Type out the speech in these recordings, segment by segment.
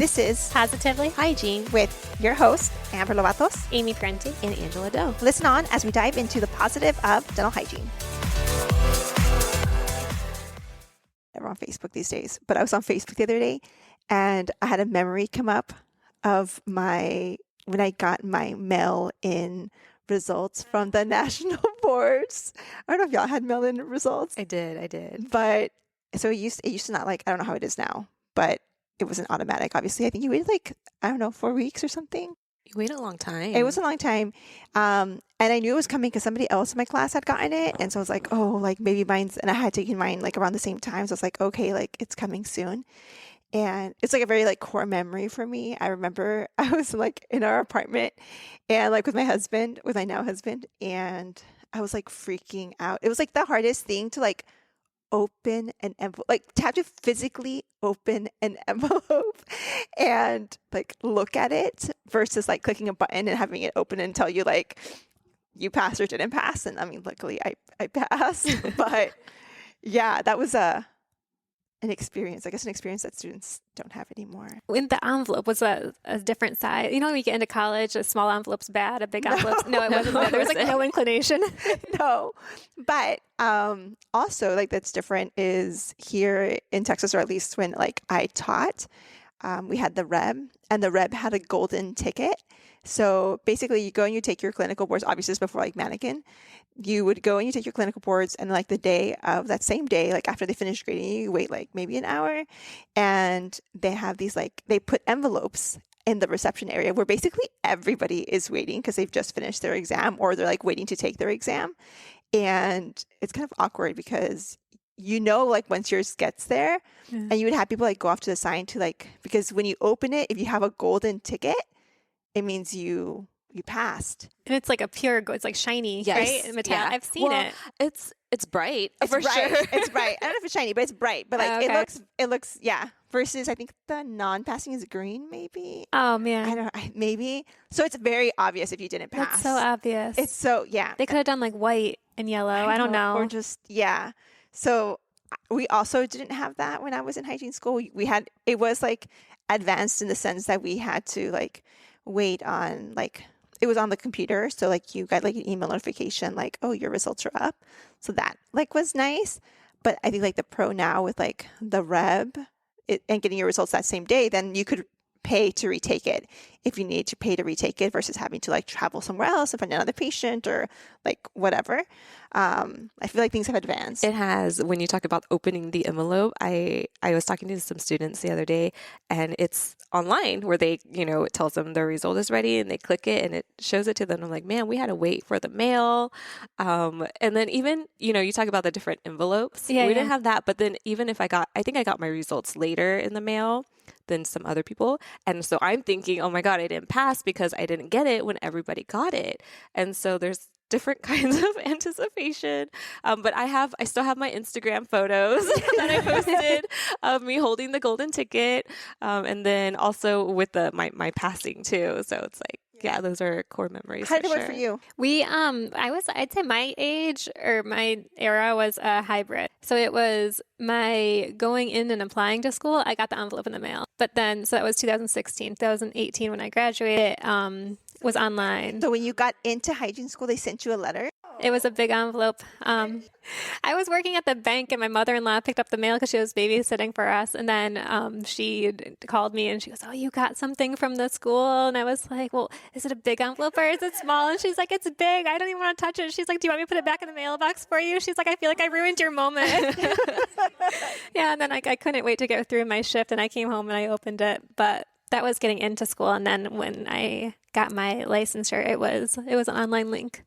This is Positively Hygiene with your host, Amber Lovatos, Amy Prenti, and Angela Doe. Listen on as we dive into the positive of dental hygiene. Never on Facebook these days, but I was on Facebook the other day and I had a memory come up of when I got my mail-in results from the national boards. I don't know if y'all had mail-in results. I did. But so it used to not, like, I don't know how it is now, but it wasn't automatic. Obviously, I think you waited 4 weeks or something. You waited a long time. It was a long time. And I knew it was coming because somebody else in my class had gotten it. And so I was like, oh, like maybe mine's, and I had taken mine like around the same time. So I was like, okay, like it's coming soon. And it's like a very like core memory for me. I remember I was like in our apartment and like with my now husband, and I was like freaking out. It was like the hardest thing to like open an envelope, like to have to physically open an envelope and like look at it versus like clicking a button and having it open and tell you like you passed or didn't pass. And I mean, luckily I passed, but yeah, that was an experience, I guess, an experience that students don't have anymore. In the envelope was a different size. You know, when you get into college, a small envelope's bad, a big envelope's no, it wasn't. There was like no inclination. No, but also like that's different is here in Texas, or at least when like I taught, we had the Reb, and the Reb had a golden ticket. So basically you go and you take your clinical boards, obviously it's before like mannequin. You would go and you take your clinical boards, and like the day of that same day, like after they finish grading you wait like maybe an hour, and they have these like, they put envelopes in the reception area where basically everybody is waiting because they've just finished their exam or they're like waiting to take their exam. And it's kind of awkward because like once yours gets there, and you would have people like go off to the side to like, because when you open it, if you have a golden ticket, it means you passed. And it's like it's like shiny, yes. Right? Metallic. Yeah. I've seen it. It's bright. It's for bright. Sure. It's bright. I don't know if it's shiny, but it's bright. But like okay. it looks, yeah. Versus I think the non-passing is green, maybe. Oh man. I don't know. Maybe. So it's very obvious if you didn't pass. That's so obvious. It's so, yeah. They could have done like white and yellow. I don't know. Or just, yeah. So we also didn't have that when I was in hygiene school. It was like advanced in the sense that we had to like wait on like, it was on the computer. So like you got like an email notification like, oh, your results are up. So that like was nice. But I think like the pro now with like the Reb and getting your results that same day, then you could pay to retake it if you need to pay to retake it versus having to like travel somewhere else and find another patient or like whatever. I feel like things have advanced. It has. When you talk about opening the envelope, I was talking to some students the other day, and it's online where they, it tells them their result is ready and they click it and it shows it to them. I'm like, man, we had to wait for the mail. And then even, you talk about the different envelopes. Yeah, we didn't have that. But then even if I think I got my results later in the mail than some other people. And so I'm thinking, oh my God, I didn't pass because I didn't get it when everybody got it. And so there's different kinds of anticipation. But I still have my Instagram photos that I posted of me holding the golden ticket. And then also with my passing too. So it's like, yeah, those are core memories. How did it work for you? I'd say my age or my era was a hybrid. So it was my going in and applying to school. I got the envelope in the mail. But then, so that was 2016, 2018 when I graduated, was online. So when you got into hygiene school, they sent you a letter? It was a big envelope. I was working at the bank and my mother-in-law picked up the mail because she was babysitting for us. And then she called me and she goes, oh, you got something from the school? And I was like, well, is it a big envelope or is it small? And she's like, it's big. I don't even want to touch it. She's like, do you want me to put it back in the mailbox for you? She's like, I feel like I ruined your moment. Yeah. And then I couldn't wait to get through my shift and I came home and I opened it. But that was getting into school. And then when I got my licensure, it was an online link.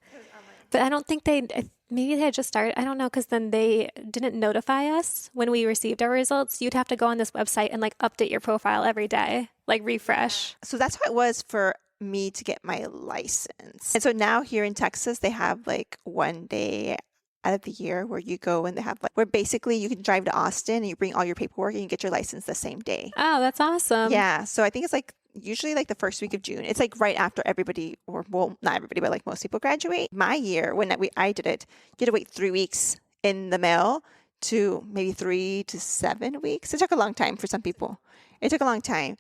But I don't think maybe they had just started. I don't know, because then they didn't notify us when we received our results. You'd have to go on this website and like update your profile every day, like refresh. So that's how it was for me to get my license. And so now here in Texas, they have like one day out of the year where you go and they have like, where basically you can drive to Austin and you bring all your paperwork and you get your license the same day. Oh, that's awesome. Yeah. So I think it's like usually like the first week of June. It's like right after everybody, or well, not everybody, but like most people graduate. My year, when I did it, you had to wait 3 weeks in the mail to maybe 3 to 7 weeks. It took a long time for some people. It took a long time.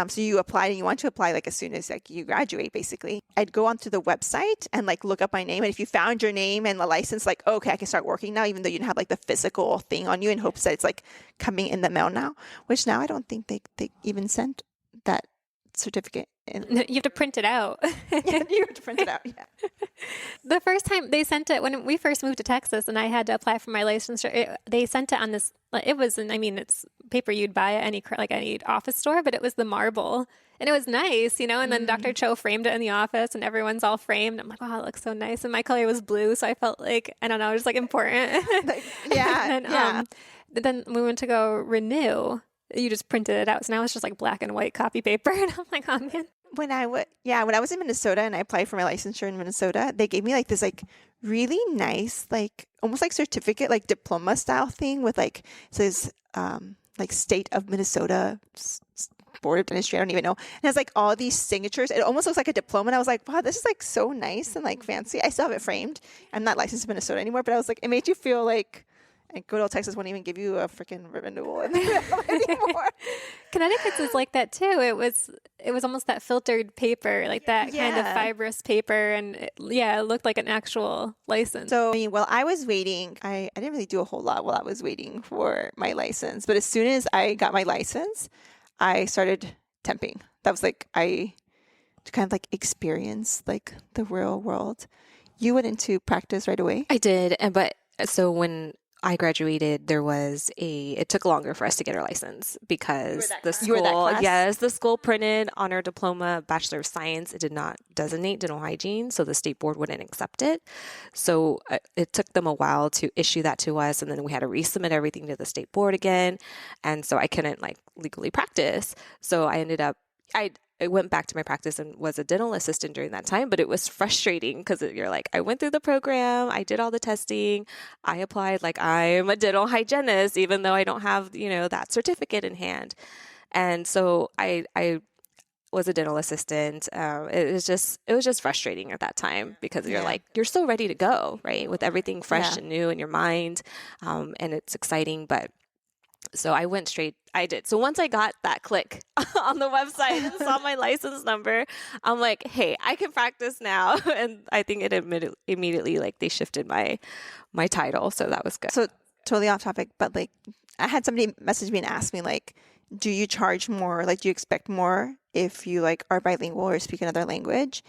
So you applied and you want to apply like as soon as like you graduate, basically. I'd go onto the website and like look up my name. And if you found your name and the license, like, okay, I can start working now, even though you didn't have like the physical thing on you in hopes that it's like coming in the mail now, which now I don't think they even sent that certificate in. You have to print it out. Yeah, you have to print it out. Yeah. The first time they sent it, when we first moved to Texas and I had to apply for my licensure, they sent it on this, it was, I mean, it's paper you'd buy at any office store, but it was the marble. And it was nice, and then Dr. Cho framed it in the office and everyone's all framed. I'm like, wow, it looks so nice. And my color was blue. So I felt like, I don't know, just like important. Yeah. And then we went to go renew. You just printed it out. So now it's just like black and white copy paper. And I'm like, oh man. When I was in Minnesota and I applied for my licensure in Minnesota, they gave me like this like really nice, like almost like certificate, like diploma style thing with like, it says like State of Minnesota Board of Dentistry. I don't even know. And it has like all these signatures. It almost looks like a diploma. And I was like, wow, this is like so nice and like fancy. I still have it framed. I'm not licensed in Minnesota anymore, but I was like, it made you feel like, and good old Texas won't even give you a freaking renewal anymore. Connecticut's is like that too. It was almost that filtered paper, like that kind of fibrous paper, and it looked like an actual license. So, I mean, while I was waiting, I didn't really do a whole lot while I was waiting for my license. But as soon as I got my license, I started temping. That was like to kind of like experience like the real world. You went into practice right away? I did, but so when I graduated, it took longer for us to get our license because the school printed on our diploma, Bachelor of Science. It did not designate dental hygiene, so the state board wouldn't accept it. So it took them a while to issue that to us, and then we had to resubmit everything to the state board again. And so I couldn't like legally practice. So I went back to my practice and was a dental assistant during that time, but it was frustrating because you're like, I went through the program, I did all the testing, I applied like I'm a dental hygienist, even though I don't have, that certificate in hand. And so I was a dental assistant. It was just frustrating at that time because you're like, you're so ready to go, right? With everything fresh and new in your mind. And it's exciting, but so I went straight. I did. So once I got that click on the website and saw my license number, I'm like, hey, I can practice now. And I think it immediately like they shifted my title. So that was good. So totally off topic, but like I had somebody message me and ask me like, do you charge more? Like, do you expect more if you like are bilingual or speak another language?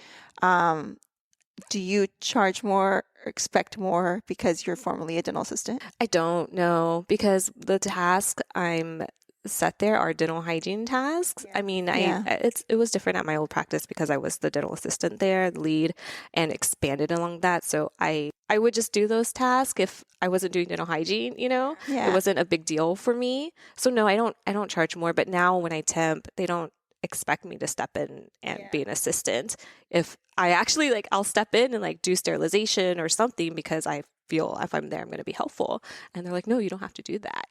Do you charge more or expect more because you're formerly a dental assistant? I don't know because the tasks I'm set there are dental hygiene tasks. I mean, it was different at my old practice because I was the dental assistant there, the lead, and expanded along that. So I would just do those tasks if I wasn't doing dental hygiene, It wasn't a big deal for me. So no, I don't charge more, but now when I temp, they don't expect me to step in and be an assistant. If I actually I'll step in and like do sterilization or something because I feel if I'm there, I'm going to be helpful. And they're like, no, you don't have to do that,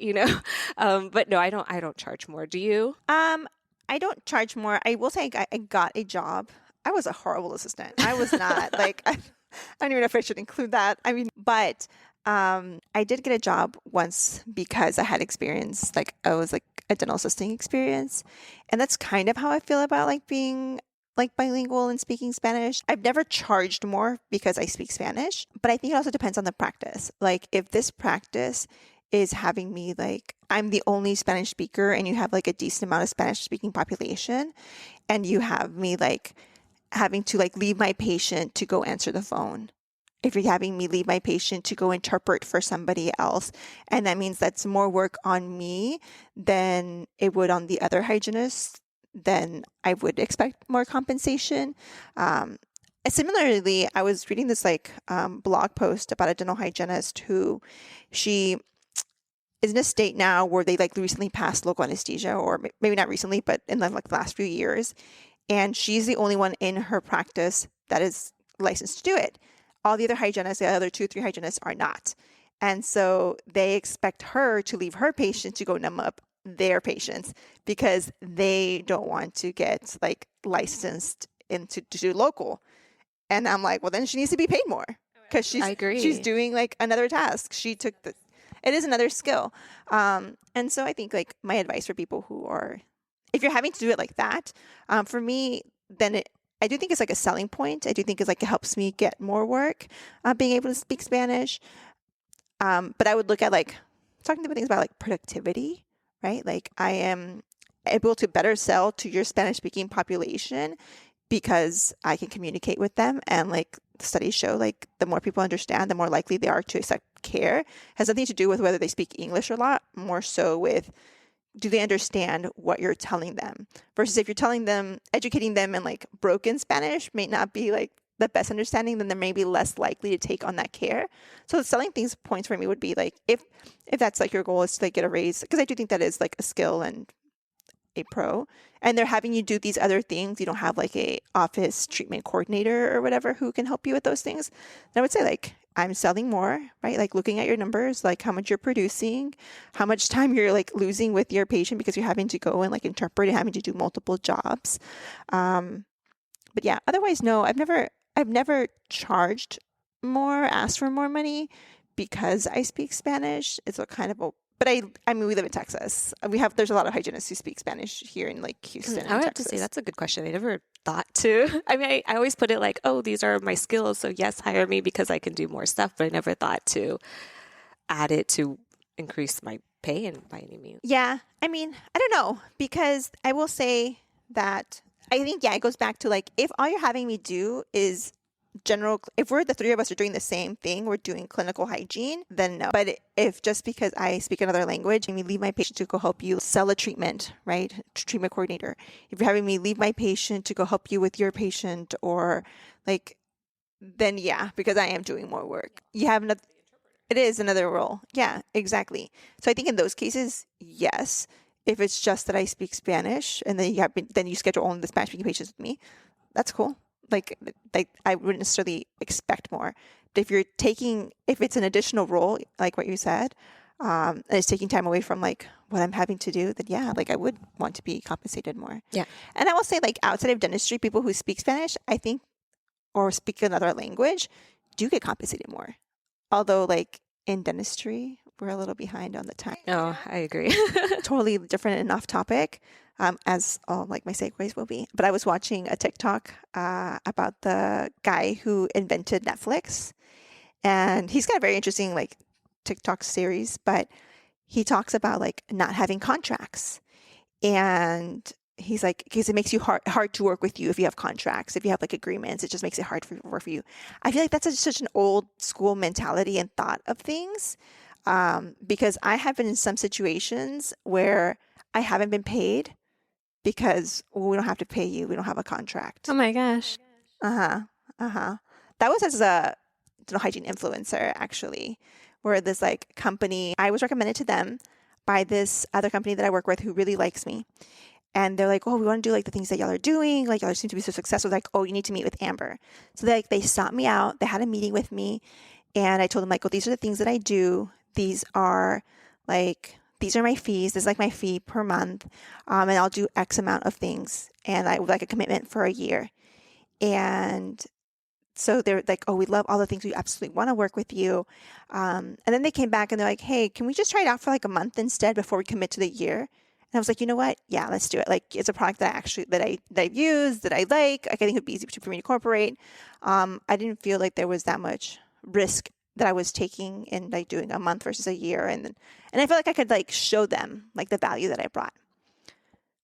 But no, I don't charge more. Do you? I don't charge more. I will say I got a job. I was a horrible assistant. I was not like, I don't even know if I should include that. I mean, but I did get a job once because I had experience, like I was like a dental assisting experience. And that's kind of how I feel about like being like bilingual and speaking Spanish. I've never charged more because I speak Spanish, but I think it also depends on the practice. Like if this practice is having me like, I'm the only Spanish speaker and you have like a decent amount of Spanish speaking population and you have me like having to like leave my patient to go answer the phone. If you're having me leave my patient to go interpret for somebody else, and that means that's more work on me than it would on the other hygienists, then I would expect more compensation. Similarly, I was reading this blog post about a dental hygienist who she is in a state now where they like recently passed local anesthesia, or maybe not recently, but in the last few years. And she's the only one in her practice that is licensed to do it. All the other hygienists, the other 2-3 hygienists are not. And so they expect her to leave her patients to go numb up their patients because they don't want to get like licensed to do local. And I'm like, well, then she needs to be paid more because she's doing like another task. It is another skill. And so I think like my advice for people who are if you're having to do it like that, for me, then I do think it's like a selling point. I do think it's like it helps me get more work, being able to speak Spanish. But I would look at like talking about things about like productivity, right? Like I am able to better sell to your Spanish speaking population because I can communicate with them. And like studies show, like the more people understand, the more likely they are to accept care. It has nothing to do with whether they speak English or not, more so with do they understand what you're telling them versus if you're telling them, educating them in like broken Spanish may not be like the best understanding, then they're maybe less likely to take on that care. So the selling things points for me would be like, if that's like your goal is to like get a raise, because I do think that is like a skill and a pro, and they're having you do these other things. You don't have like a office treatment coordinator or whatever who can help you with those things. Then I would say like, I'm selling more, right? Like looking at your numbers, like how much you're producing, how much time you're like losing with your patient because you're having to go and like interpret and having to do multiple jobs. But yeah, otherwise, no, I've never charged more, asked for more money because I speak Spanish. It's a kind of a, but I mean, we live in Texas. There's a lot of hygienists who speak Spanish here in like Houston I would have Texas. to say that's a good question. I never thought to. I mean, I always put it like, oh, these are my skills. So yes, hire me because I can do more stuff. But I never thought to add it to increase my pay and by any means. Yeah. I mean, I don't know, because I will say that I think, yeah, it goes back to like, if all you're having me do is if we're the three of us are doing the same thing, we're doing clinical hygiene, then no. But if just because I speak another language and we leave my patient to go help you sell a treatment, right? Treatment coordinator. If you're having me leave my patient to go help you with your patient or like, then yeah, because I am doing more work. You have another, it is another role. Yeah, exactly. So I think in those cases, yes. If it's just that I speak Spanish and then you schedule only the Spanish speaking patients with me, that's cool. Like I wouldn't necessarily expect more. But if it's an additional role, like what you said, and it's taking time away from like what I'm having to do, then yeah, like I would want to be compensated more. Yeah. And I will say like outside of dentistry, people who speak Spanish, I think, or speak another language do get compensated more. Although like in dentistry, we're a little behind on the time. Oh, I agree. Totally different and off topic, as all like my segues will be. But I was watching a TikTok about the guy who invented Netflix, and he's got a very interesting like TikTok series. But he talks about like not having contracts, and he's like, because it makes you hard to work with you if you have contracts, if you have like agreements, it just makes it hard for work for you. I feel like that's such an old school mentality and thought of things. Because I have been in some situations where I haven't been paid because we don't have to pay you. We don't have a contract. Oh my gosh. That was as a hygiene influencer, actually, where this like company, I was recommended to them by this other company that I work with who really likes me. And they're like, oh, we want to do like the things that y'all are doing. Like y'all seem to be so successful. Like, oh, you need to meet with Amber. So they sought me out. They had a meeting with me. And I told them like, oh, these are the things that I do. These are my fees. This is like my fee per month. And I'll do X amount of things. And I would like a commitment for a year. And so they're like, oh, we love all the things. We absolutely want to work with you. And then they came back and they're like, hey, can we just try it out for like a month instead before we commit to the year? And I was like, you know what? Yeah, let's do it. Like it's a product that I've used, that I like. Like I think it'd be easy for me to incorporate. I didn't feel like there was that much risk that I was taking in like doing a month versus a year. And I felt like I could like show them like the value that I brought.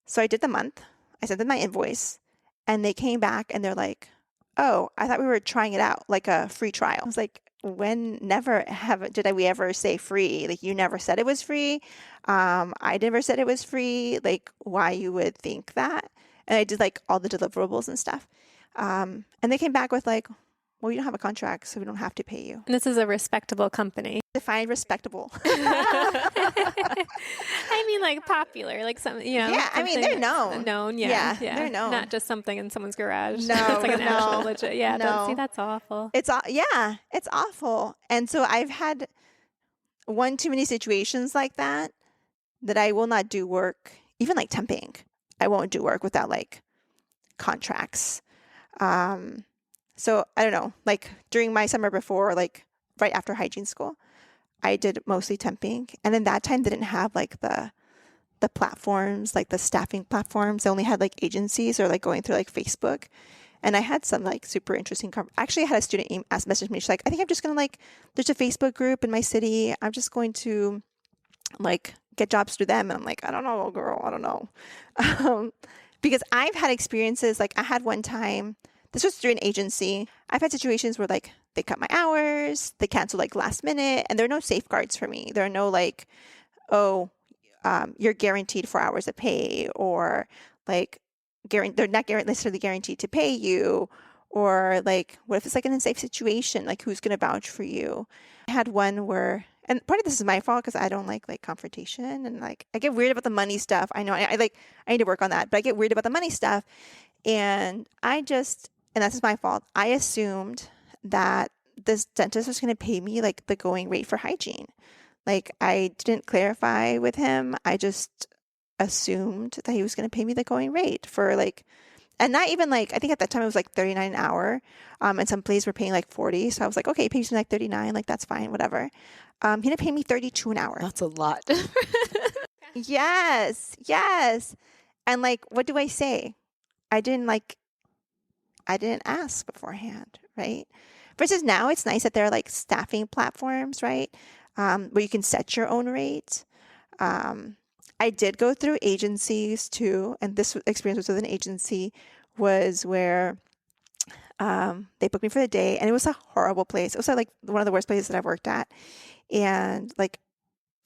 So I did the month. I sent them my invoice and they came back and they're like, oh, I thought we were trying it out, like a free trial. I was like, did we ever say free? Like you never said it was free. I never said it was free. Like why you would think that? And I did like all the deliverables and stuff. And they came back with like, well, you don't have a contract, so we don't have to pay you. And this is a respectable company. Define respectable. I mean, like popular, like some, Yeah, I mean, they're known. Known, Yeah, they're known. Not just something in someone's garage. No, it's like an no, actual legit. Yeah, no. See, that's awful. It's awful. And so I've had one too many situations like that I will not do work, even like temping. I won't do work without like contracts. So I don't know, like during my summer before, like right after hygiene school, I did mostly temping. And in that time, didn't have like the the platforms, like the staffing platforms. They only had like agencies or like going through like Facebook. And I had some like super interesting. Actually, I had a student message me. She's like, I think I'm just gonna like. There's a Facebook group in my city. I'm just going to like get jobs through them. And I'm like, I don't know, girl. I don't know, because I've had experiences. Like I had one time. This was through an agency. I've had situations where like they cut my hours, they cancel like last minute, and there are no safeguards for me. There are no like, oh, you're guaranteed 4 hours of pay, or like they're not necessarily guaranteed to pay you, or like what if it's like an unsafe situation, like who's going to vouch for you. I had one where, and part of this is my fault because I don't like confrontation, and like I get weird about the money stuff. I know I need to work on that, but I get weird about the money stuff, and that's my fault. I assumed that this dentist was going to pay me like the going rate for hygiene. Like I didn't clarify with him. I just assumed that he was going to pay me the going rate for like, and not even like, I think at that time it was like 39 an hour. And some places were paying like 40. So I was like, okay, he pays me like 39. Like that's fine, whatever. He didn't pay me 32 an hour. That's a lot. Yes. Yes. And like, what do I say? I didn't ask beforehand, right? Versus now it's nice that there are like staffing platforms, right? Where you can set your own rate. I did go through agencies too, and this experience was with an agency was where they booked me for the day, and it was a horrible place. It was like one of the worst places that I've worked at, and like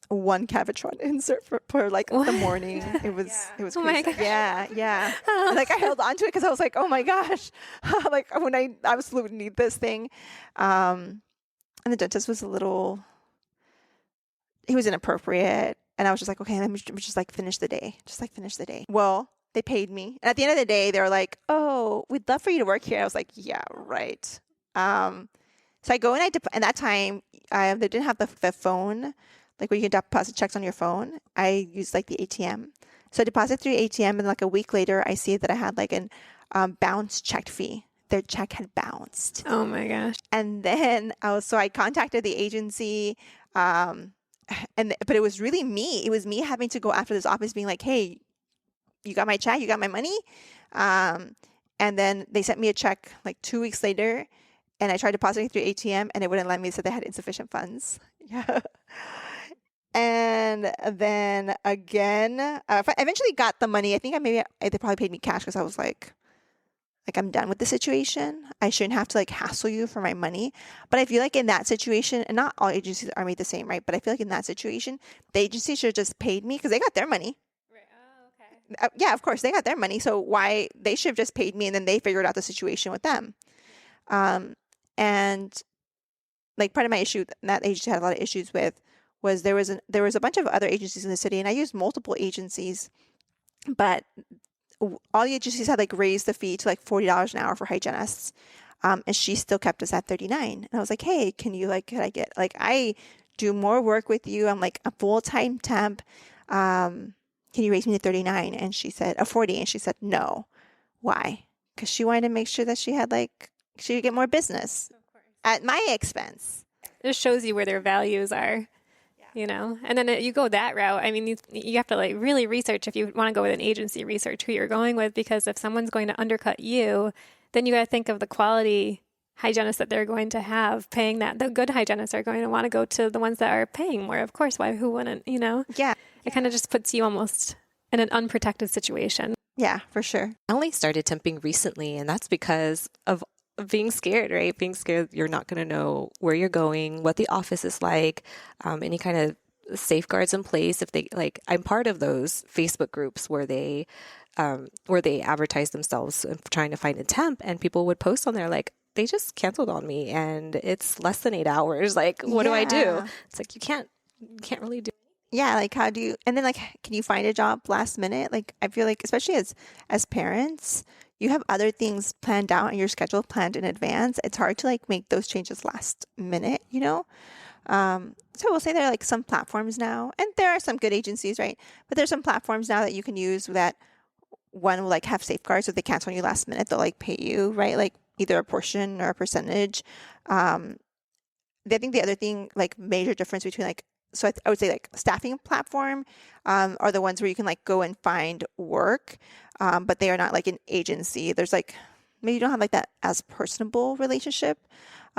one Cavitron insert for like the morning. It was Oh my crazy. gosh. Yeah. And, like I held on to it because I was like, oh my gosh, like when I absolutely need this thing. And the dentist was he was inappropriate, and I was just like, okay, let me just like finish the day. Well, they paid me, and at the end of the day, they were like, oh, we'd love for you to work here. I was like, yeah, right. So I go and and that time they didn't have the phone, like where you can deposit checks on your phone. I used like the ATM. So I deposited through ATM, and like a week later, I see that I had like an bounce check fee. Their check had bounced. Oh my gosh. And then I contacted the agency, but it was really me. It was me having to go after this office, being like, "Hey, you got my check? You got my money?" And then they sent me a check like 2 weeks later, and I tried depositing through ATM, and it wouldn't let me. It said they had insufficient funds. Yeah. And then again, I eventually got the money. I think they probably paid me cash because I was like I'm done with the situation. I shouldn't have to like hassle you for my money. But I feel like in that situation, and not all agencies are made the same, right? But I feel like in that situation, the agency should have just paid me because they got their money. Right. Oh, okay. Yeah, of course, they got their money. So why they should have just paid me, and then they figured out the situation with them. And like part of my issue that agency had a lot of issues with was there was a bunch of other agencies in the city, and I used multiple agencies, but all the agencies had like raised the fee to like $40 an hour for hygienists, and she still kept us at 39. And I was like, hey, can I get like I do more work with you? I'm like a full-time temp. Can you raise me to 39? And she said 40, and she said no. Why? Because she wanted to make sure that she could get more business at my expense. It just shows you where their values are. You know, and then you go that route. I mean, you have to like really research if you want to go with an agency, research who you're going with, because if someone's going to undercut you, then you got to think of the quality hygienists that they're going to have paying that. The good hygienists are going to want to go to the ones that are paying more. Of course, who wouldn't, you know? Yeah. It kind of just puts you almost in an unprotected situation. Yeah, for sure. I only started temping recently, and that's because of being scared, right? Being scared you're not going to know where you're going, what the office is like, any kind of safeguards in place. If they like, I'm part of those Facebook groups where they advertise themselves trying to find a temp, and people would post on there like, they just canceled on me and it's less than 8 hours. Like, what do I do? It's like, you can't really do. Yeah, like how do you, and then like, can you find a job last minute? Like, I feel like, especially as parents, you have other things planned out and your schedule planned in advance. It's hard to like make those changes last minute, you know? So we'll say there are like some platforms now, and there are some good agencies, right? But there's some platforms now that you can use that one will like have safeguards. So if they cancel on you last minute, they'll like pay you, right? Like either a portion or a percentage. I think the other thing, like major difference between like so I would say like staffing platform are the ones where you can like go and find work, but they are not like an agency. There's like maybe you don't have like that as personable relationship,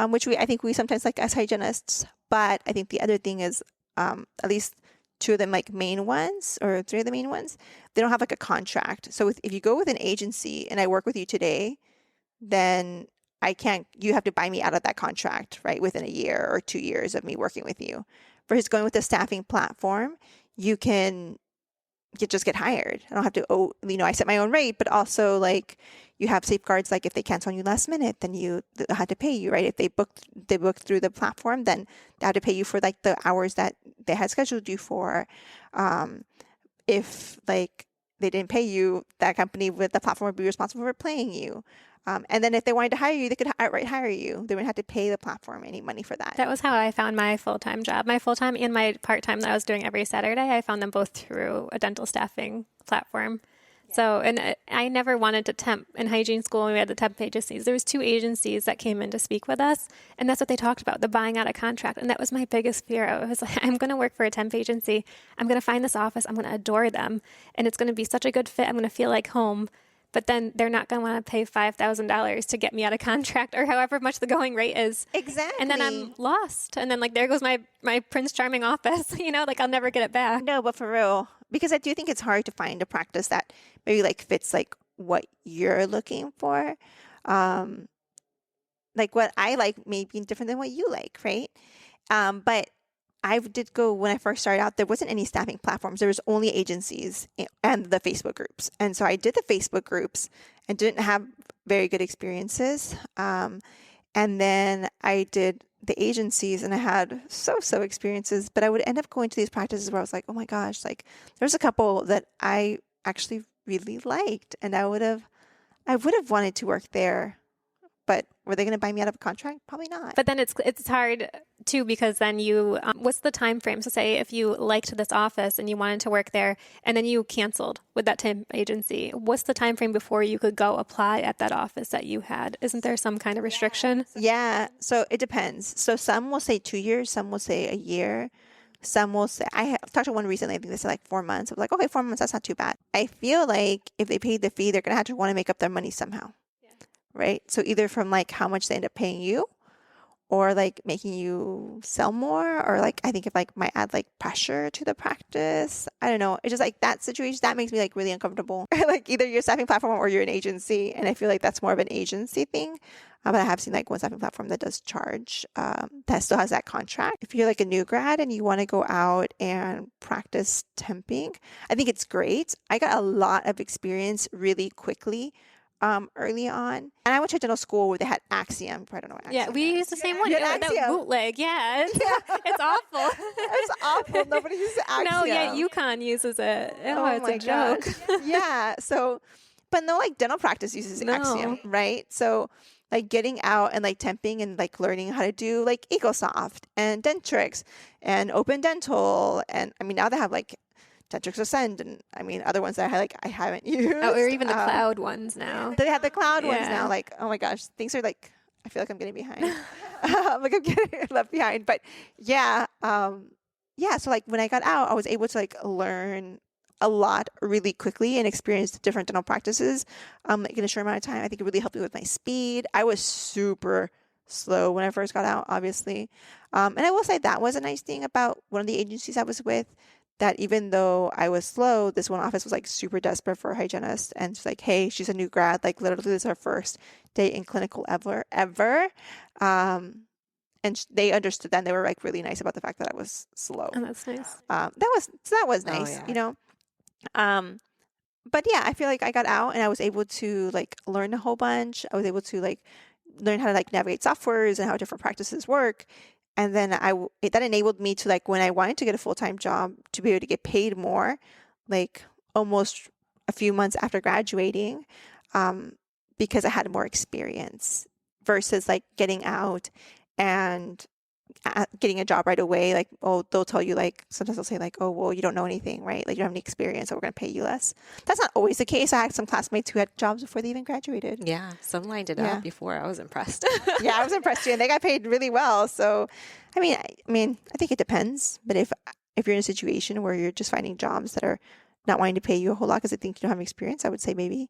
which I think we sometimes like as hygienists. But I think the other thing is at least two of the like main ones or three of the main ones, they don't have like a contract. So if you go with an agency and I work with you today, then you have to buy me out of that contract, right? Within a year or 2 years of me working with you. Versus going with the staffing platform, you can just get hired. I don't have to, I set my own rate, but also like you have safeguards. Like if they cancel on you last minute, then they'll have to pay you, right? If they booked through the platform, then they have to pay you for like the hours that they had scheduled you for. If like they didn't pay you, that company with the platform would be responsible for paying you. And then if they wanted to hire you, they could outright hire you. They wouldn't have to pay the platform any money for that. That was how I found my full-time job. My full-time and my part-time that I was doing every Saturday, I found them both through a dental staffing platform. Yeah. So, and I never wanted to temp in hygiene school when we had the temp agencies. There was 2 agencies that came in to speak with us, and that's what they talked about, the buying out a contract. And that was my biggest fear. I was like, I'm going to work for a temp agency. I'm going to find this office. I'm going to adore them. And it's going to be such a good fit. I'm going to feel like home. But then they're not going to want to pay $5,000 to get me out of contract or however much the going rate is. Exactly. And then I'm lost. And then like, there goes my Prince Charming office, like I'll never get it back. No, but for real, because I do think it's hard to find a practice that maybe like fits like what you're looking for. Like what I like may be different than what you like, right? But I did go when I first started out, there wasn't any staffing platforms. There was only agencies and the Facebook groups. And so I did the Facebook groups and didn't have very good experiences. And then I did the agencies and I had so experiences, but I would end up going to these practices where I was like, oh my gosh, like there's a couple that I actually really liked and I would have wanted to work there. But were they going to buy me out of a contract? Probably not. But then it's hard too, because then you, what's the time frame? So say if you liked this office and you wanted to work there and then you canceled with that temp agency, what's the time frame before you could go apply at that office that you had? Isn't there some kind of restriction? Yeah. So it depends. So some will say 2 years, some will say a year. Some will say, I talked to one recently, I think they said like 4 months. I was like, okay, 4 months, that's not too bad. I feel like if they paid the fee, they're going to have to want to make up their money somehow. Right? So either from like how much they end up paying you or like making you sell more, or like I think if like might add like pressure to the practice. I don't know. It's just like that situation that makes me like really uncomfortable. Like either you're a staffing platform or you're an agency. And I feel like that's more of an agency thing. But I have seen like one staffing platform that does charge, that still has that contract. If you're like a new grad and you want to go out and practice temping, I think it's great. I got a lot of experience really quickly early on. And I went to a dental school where they had Axiom. I don't know what Axiom Yeah, we is. used the same one. You It had was that Axiom. bootleg. Yeah, it's awful. It's awful. Nobody uses Axiom. No, yeah, UConn uses it. Oh, it's my a joke. gosh. Yeah. So, but no, like dental practice uses No. Axiom, right? So like getting out and like temping and like learning how to do like EcoSoft and Dentrix and Open Dental. And I mean, now they have like Dentrix Ascend and I mean, other ones that I haven't used. Oh, or even the cloud ones now. They have the cloud ones Yeah. now. Like, oh my gosh, things are like, I feel like I'm getting behind. Like I'm getting left behind. But yeah, yeah. So like when I got out, I was able to like learn a lot really quickly and experience different dental practices like in a short amount of time. I think it really helped me with my speed. I was super slow when I first got out, obviously. And I will say that was a nice thing about one of the agencies I was with, that even though I was slow, this one office was like super desperate for a hygienist. And she's like, hey, she's a new grad. Like literally this is her first day in clinical ever. And they understood that and they were like really nice about the fact that I was slow. Oh, that's nice. That was nice, yeah. you know? But yeah, I feel like I got out and I was able to like learn a whole bunch. I was able to like learn how to like navigate softwares and how different practices work. And then that enabled me to like, when I wanted to get a full-time job, to be able to get paid more, like almost a few months after graduating, because I had more experience versus like getting out and getting a job right away. Like, oh, they'll tell you like, sometimes they'll say like, oh, well, you don't know anything, right? Like you don't have any experience, so we're going to pay you less. That's not always the case. I had some classmates who had jobs before they even graduated. Yeah, some lined it Yeah. up before. I was impressed. Yeah, I was impressed too, and they got paid really well. So, I think it depends. But if you're in a situation where you're just finding jobs that are not wanting to pay you a whole lot because they think you don't have experience, I would say maybe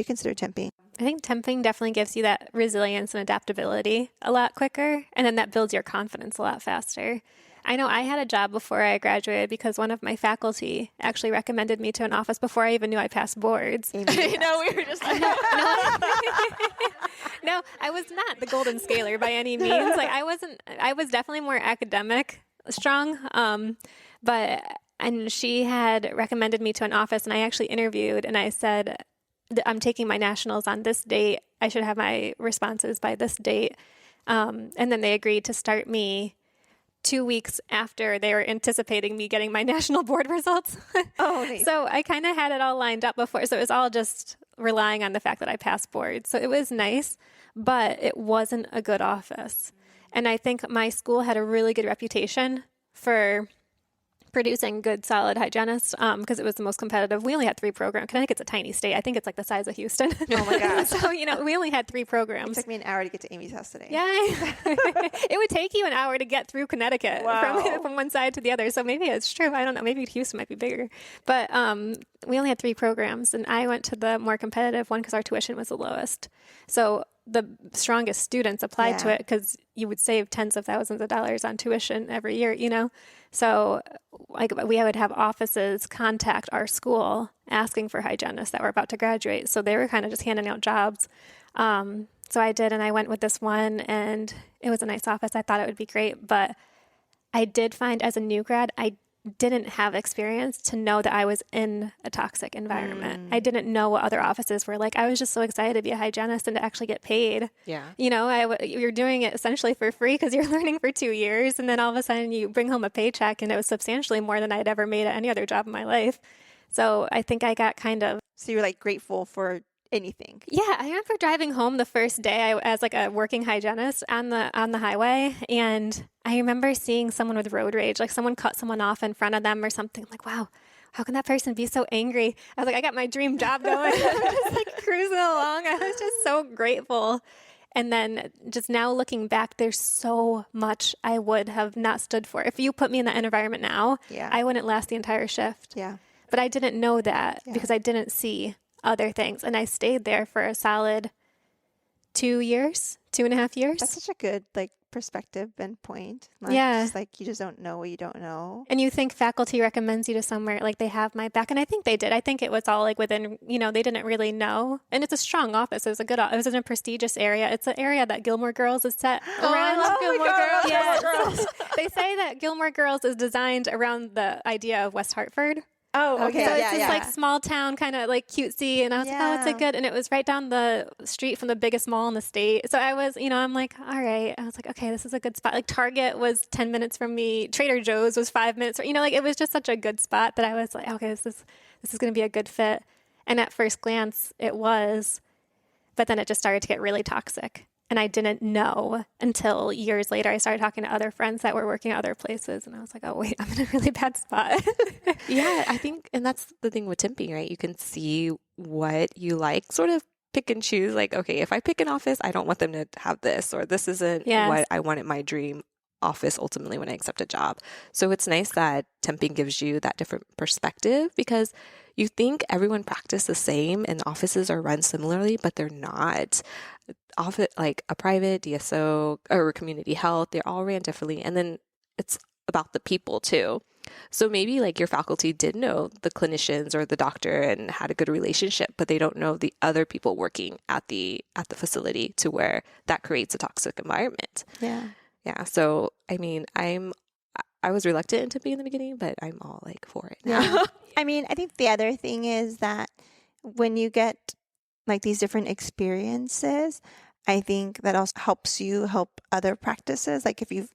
consider temping. I think temping definitely gives you that resilience and adaptability a lot quicker, and then that builds your confidence a lot faster. I know I had a job before I graduated because one of my faculty actually recommended me to an office before I even knew I passed boards. We were just like, No, I was not the golden scaler by any means. Like I was definitely more academic strong. And she had recommended me to an office, and I actually interviewed, and I said, I'm taking my nationals on this date. I should have my responses by this date. And then they agreed to start me 2 weeks after they were anticipating me getting my national board results. Oh, nice. So I kind of had it all lined up before. So it was all just relying on the fact that I passed board. So it was nice, but it wasn't a good office. And I think my school had a really good reputation for producing good, solid hygienists because it was the most competitive. We only had 3 programs. Connecticut's a tiny state. I think it's like the size of Houston. Oh my gosh. So, we only had 3 It programs. took me an hour to get to Amy's house today. Yeah. It would take you an hour to get through Connecticut Wow. from one side to the other. So maybe it's true. I don't know. Maybe Houston might be bigger. But we only had 3 programs, and I went to the more competitive one because our tuition was the lowest. So the strongest students applied to Yeah. it because you would save tens of thousands of dollars on tuition every year, So like we would have offices contact our school asking for hygienists that were about to graduate. So they were kind of just handing out jobs. So I did, and I went with this one, and it was a nice office. I thought it would be great, but I did find as a new grad, I didn't have experience to know that I was in a toxic environment. I didn't know what other offices were like. I was just so excited to be a hygienist and to actually get paid. yeah. You're doing it essentially for free because you're learning for 2 years, and then all of a sudden you bring home a paycheck, and it was substantially more than I'd ever made at any other job in my life. So I think I got kind of So you're like grateful for anything. Yeah, I remember driving home the first day as like a working hygienist on the highway, and I remember seeing someone with road rage, like someone cut someone off in front of them or something. Like, wow, how can that person be so angry? I was like, I got my dream job going. I was just like cruising along. I was just so grateful. And then just now looking back, there's so much I would have not stood for. If you put me in that environment now, Yeah. I wouldn't last the entire shift. Yeah. But I didn't know that Yeah. because I didn't see other things. And I stayed there for a solid 2 years, 2.5 years. That's such a good like perspective and point. Like, Yeah. just, like you just don't know what you don't know. And you think faculty recommends you to somewhere, like they have my back. And I think they did. I think it was all like within, they didn't really know. And it's a strong office. It was in a prestigious area. It's an area that Gilmore Girls is set around. Gilmore Girls. Yes. They say that Gilmore Girls is designed around the idea of West Hartford. Oh, okay. So it's yeah, this yeah. like small town kind of like cutesy, and I was like, oh, it's a Yeah. good, and it was right down the street from the biggest mall in the state. So I was, I'm like, all right. I was like, okay, this is a good spot. Like Target was 10 minutes from me. Trader Joe's was 5 minutes. Like it was just such a good spot that I was like, okay, this is going to be a good fit. And at first glance, it was, but then it just started to get really toxic. And I didn't know until years later. I started talking to other friends that were working at other places. And I was like, oh, wait, I'm in a really bad spot. Yeah, I think, and that's the thing with temping, right? You can see what you like, sort of pick and choose. Like, okay, if I pick an office, I don't want them to have this, or this isn't Yes. what I want in my dream office ultimately when I accept a job. So it's nice that temping gives you that different perspective because you think everyone practices the same and offices are run similarly, but they're not. Office, like a private DSO or community health, they're all ran differently. And then it's about the people too. So maybe like your faculty did know the clinicians or the doctor and had a good relationship, but they don't know the other people working at the facility to where that creates a toxic environment. Yeah. Yeah. So I mean, I was reluctant to be in the beginning, but I'm all like for it now. Yeah. I think the other thing is that when you get like these different experiences, I think that also helps you help other practices. Like if you've,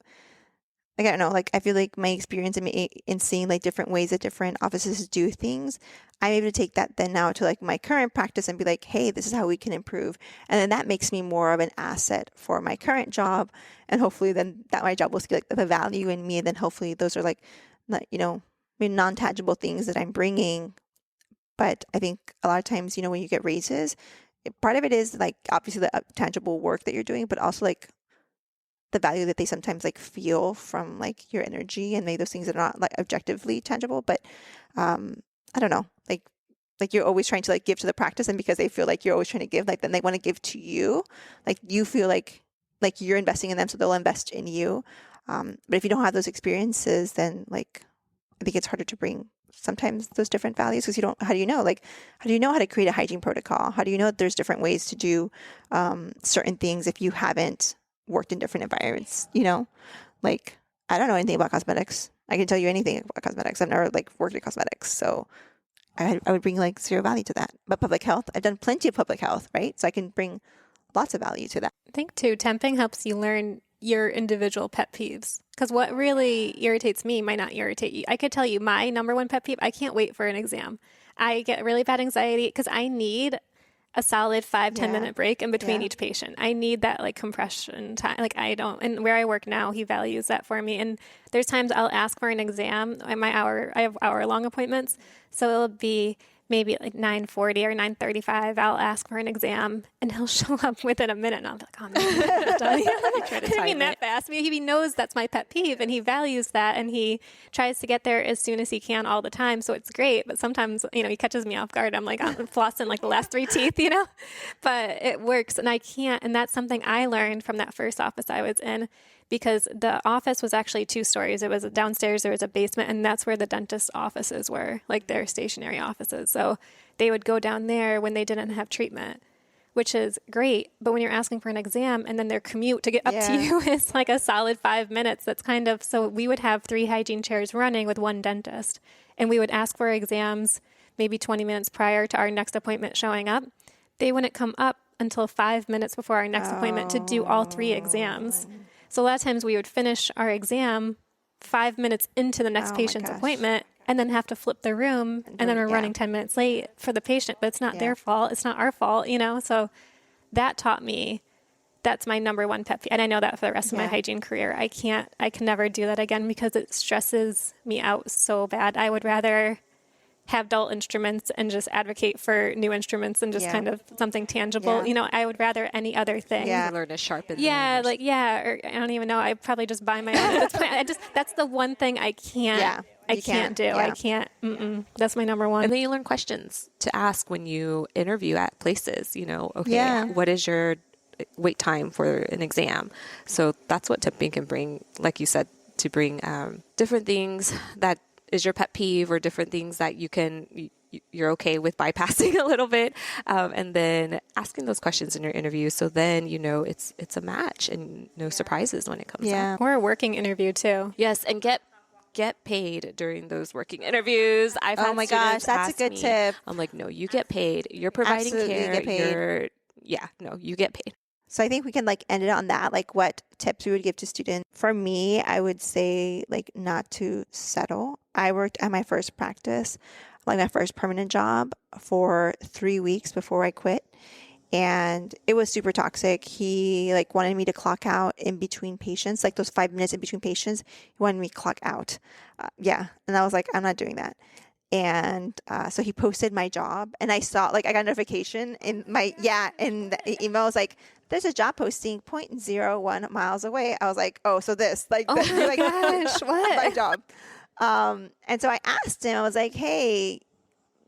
like, I don't know, like I feel like my experience in seeing like different ways that different offices do things I'm able to take that then now to like my current practice and be like, hey, this is how we can improve. And then that makes me more of an asset for my current job. And hopefully then that my job will see like the value in me. And then hopefully those are like, not, maybe non-tangible things that I'm bringing. But I think a lot of times, when you get raises, part of it is like obviously the tangible work that you're doing, but also like the value that they sometimes like feel from like your energy, and maybe those things are not like objectively tangible, but I don't know, like you're always trying to like give to the practice, and because they feel like you're always trying to give, like then they want to give to you, like you feel like you're investing in them, so they'll invest in you. But if you don't have those experiences, then like I think it's harder to bring sometimes those different values, because you don't, how do you know how to create a hygiene protocol? How do you know that there's different ways to do certain things if you haven't worked in different environments? Like I don't know anything about cosmetics. I can tell you anything about cosmetics. I've never like worked in cosmetics, so I would bring like zero value to that. But public health, I've done plenty of public health, right? So I can bring lots of value to that. I think too, temping helps you learn your individual pet peeves, because what really irritates me might not irritate you. I could tell you my number one pet peeve: I can't wait for an exam. I get really bad anxiety because I need a solid 5-10 minute break in between each patient. I need that like compression time. Like I don't, and where I work now, he values that for me. And there's times I'll ask for an exam at I have hour-long appointments. So it'll be maybe like 9:40 or 9:35. I'll ask for an exam and he'll show up within a minute. And I'll be like, oh man, I'm done. I mean that fast. He knows that's my pet peeve and he values that, and he tries to get there as soon as he can all the time. So it's great. But sometimes, he catches me off guard. I'm like, I'm flossing like the last 3 teeth, but it works. And I can't. And that's something I learned from that first office I was in, because the office was actually 2 stories. It was downstairs, there was a basement, and that's where the dentist offices were, like their stationary offices. So they would go down there when they didn't have treatment, which is great. But when you're asking for an exam and then their commute to get up to you is like a solid 5 minutes, that's kind of, so we would have 3 hygiene chairs running with 1 dentist, and we would ask for exams maybe 20 minutes prior to our next appointment showing up. They wouldn't come up until 5 minutes before our next appointment to do all 3 exams. So a lot of times we would finish our exam 5 minutes into the next patient's appointment and then have to flip the room, and then we're running 10 minutes late for the patient, but it's not their fault. It's not our fault, So that taught me that's my number one pet peeve. And I know that for the rest of my hygiene career. I can never do that again because it stresses me out so bad. I would rather have dull instruments and just advocate for new instruments and just kind of something tangible. I would rather any other thing. Yeah, learn to sharpen. Or I don't even know. I probably just buy my own. That's the one thing I can't. Yeah, I can't do. I can't. That's my number one. And then you learn questions to ask when you interview at places. What is your wait time for an exam? So that's what tipping can bring. Like you said, to bring different things that is your pet peeve, or different things that you're okay with bypassing a little bit, and then asking those questions in your interview. So then it's a match and no surprises when it comes up. Or a working interview too. Yes, and get paid during those working interviews. I've had oh my gosh, that's a good tip. I'm like, no, you get paid. You're providing care. Get paid. You get paid. So I think we can end it on that, what tips we would give to students. For me, I would say not to settle. I worked at my first practice, my first permanent job, for 3 weeks before I quit. And it was super toxic. He wanted me to clock out in between patients, those 5 minutes in between patients. He wanted me to clock out. And I was like, I'm not doing that. And so he posted my job, and I saw, I got a notification in my, and the email was there's a job posting 0.01 miles away. I was like, oh, so this, oh my gosh, what? My job. And so I asked him, I was like, hey,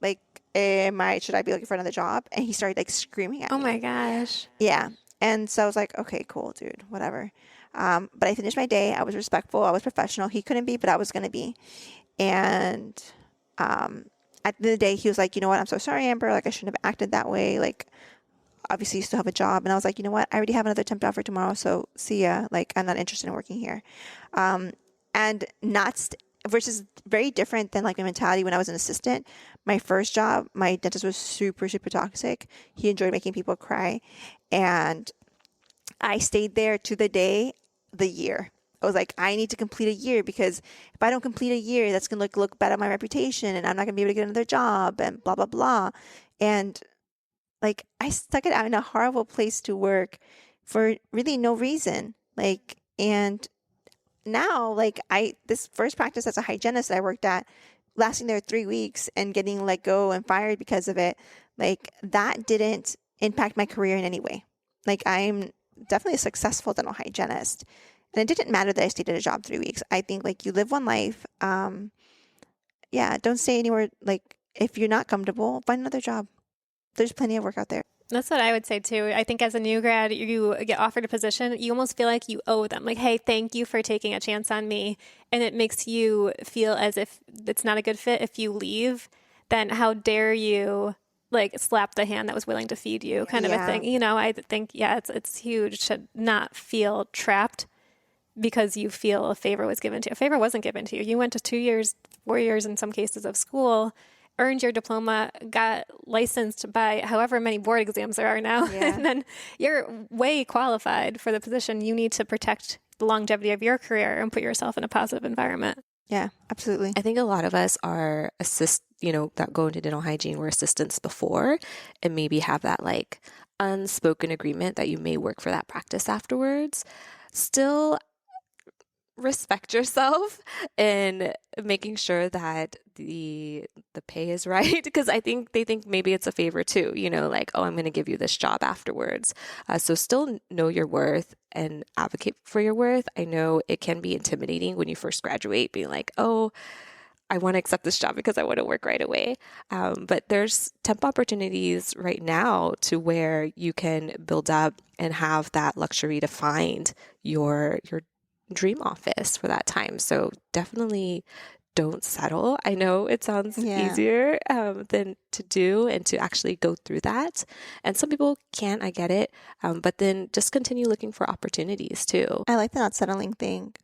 should I be looking for another job? And he started screaming at me. Oh my gosh. Yeah. And so I was like, okay, cool, dude, whatever. But I finished my day. I was respectful. I was professional. He couldn't be, but I was going to be. And at the end of the day, he was like, you know what? I'm so sorry, Amber. I shouldn't have acted that way. Obviously you still have a job. And I was like, you know what? I already have another temp job for tomorrow. So see ya. I'm not interested in working here. And which is very different than my mentality when I was an assistant. My first job, my dentist was super, super toxic. He enjoyed making people cry. And I stayed there to the year. I was like, I need to complete a year because if I don't complete a year, that's going to look bad on my reputation and I'm not going to be able to get another job and blah, blah, blah. And like, I stuck it out in a horrible place to work for really no reason. Like, and now, like, this first practice as a hygienist I worked at, lasting there 3 weeks and getting let go and fired because of it, like, that didn't impact my career in any way. Like, I'm definitely a successful dental hygienist. And it didn't matter that I stayed at a job 3 weeks. I think, like, you live one life. Yeah, don't stay anywhere. Like, if you're not comfortable, find another job. There's plenty of work out there. That's what I would say too. I think as a new grad, you get offered a position, you almost feel like you owe them. Like, hey, thank you for taking a chance on me. And it makes you feel as if it's not a good fit. If you leave, then how dare you like slap the hand that was willing to feed you kind of a thing. You know, I think, it's huge to not feel trapped because you feel a favor was given to you. A favor wasn't given to you. You went to 2 years, 4 years in some cases of school, earned your diploma, got licensed by however many board exams there are now, and then you're way qualified for the position. You need to protect the longevity of your career and put yourself in a positive environment. Yeah, absolutely. I think a lot of us are that go into dental hygiene were assistants before and maybe have that like unspoken agreement that you may work for that practice afterwards. Still respect yourself and making sure that the pay is right, because I think they think maybe it's a favor too, you know, like, oh, I'm going to give you this job afterwards. So still know your worth and advocate for your worth. I know it can be intimidating when you first graduate, being like, oh, I want to accept this job because I want to work right away. But there's temp opportunities right now to where you can build up and have that luxury to find your dream office for that time. So definitely don't settle. I know it sounds easier than to do and to actually go through that. And some people can't, I get it. But then just continue looking for opportunities too. I like the not settling thing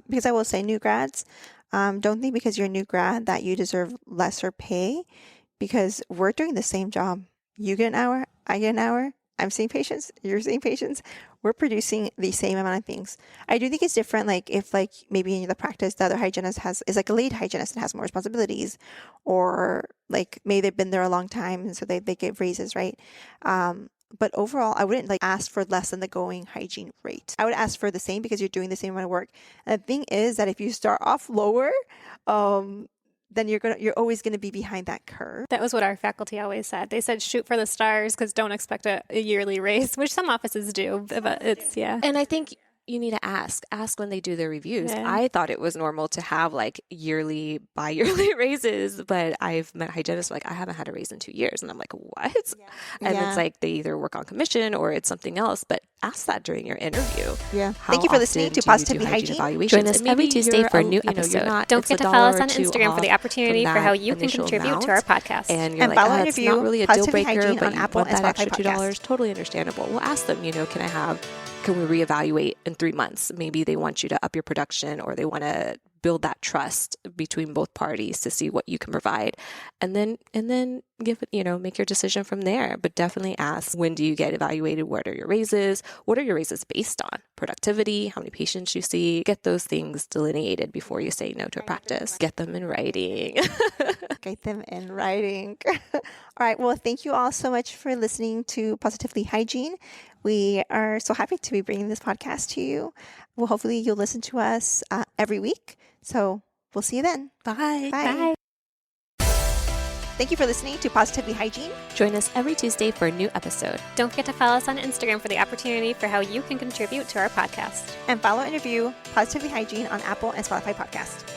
because I will say new grads, don't think because you're a new grad that you deserve lesser pay, because we're doing the same job. You get an hour, I get an hour. I'm seeing patients, you're seeing patients. We're producing the same amount of things. I do think it's different, like if like maybe in the practice the other hygienist is like a lead hygienist and has more responsibilities, or like maybe they've been there a long time and so they get raises, right? But overall, I wouldn't like ask for less than the going hygiene rate. I would ask for the same because you're doing the same amount of work. And the thing is that if you start off lower, then you're always gonna be behind that curve. That was what our faculty always said. They said shoot for the stars because don't expect a yearly raise, which some offices do. But it's And I think you need to ask when they do their reviews. I thought it was normal to have like yearly, bi-yearly raises, but I've met hygienists like, I haven't had a raise in 2 years. And I'm like, what? And it's like they either work on commission or it's something else, but ask that during your interview. Thank you for listening to Positively Hygiene. Join us every Tuesday for a new episode. Don't forget to follow us on Instagram for the opportunity for how you can contribute to our podcast. And you're like, follow it's not really a deal breaker, but on you Apple want and that Spotify extra $2, totally understandable. We'll ask them, can we reevaluate in 3 months? Maybe they want you to up your production, or they want to build that trust between both parties to see what you can provide. And then give it, make your decision from there. But definitely ask, when do you get evaluated? What are your raises? What are your raises based on? Productivity, how many patients you see? Get those things delineated before you say no to a practice. Get them in writing. Get them in writing. All right. Well, thank you all so much for listening to Positively Hygiene. We are so happy to be bringing this podcast to you. Well, hopefully you'll listen to us every week. So we'll see you then. Bye. Bye. Thank you for listening to Positively Hygiene. Join us every Tuesday for a new episode. Don't forget to follow us on Instagram for the opportunity for how you can contribute to our podcast. And follow and review Positively Hygiene on Apple and Spotify podcast.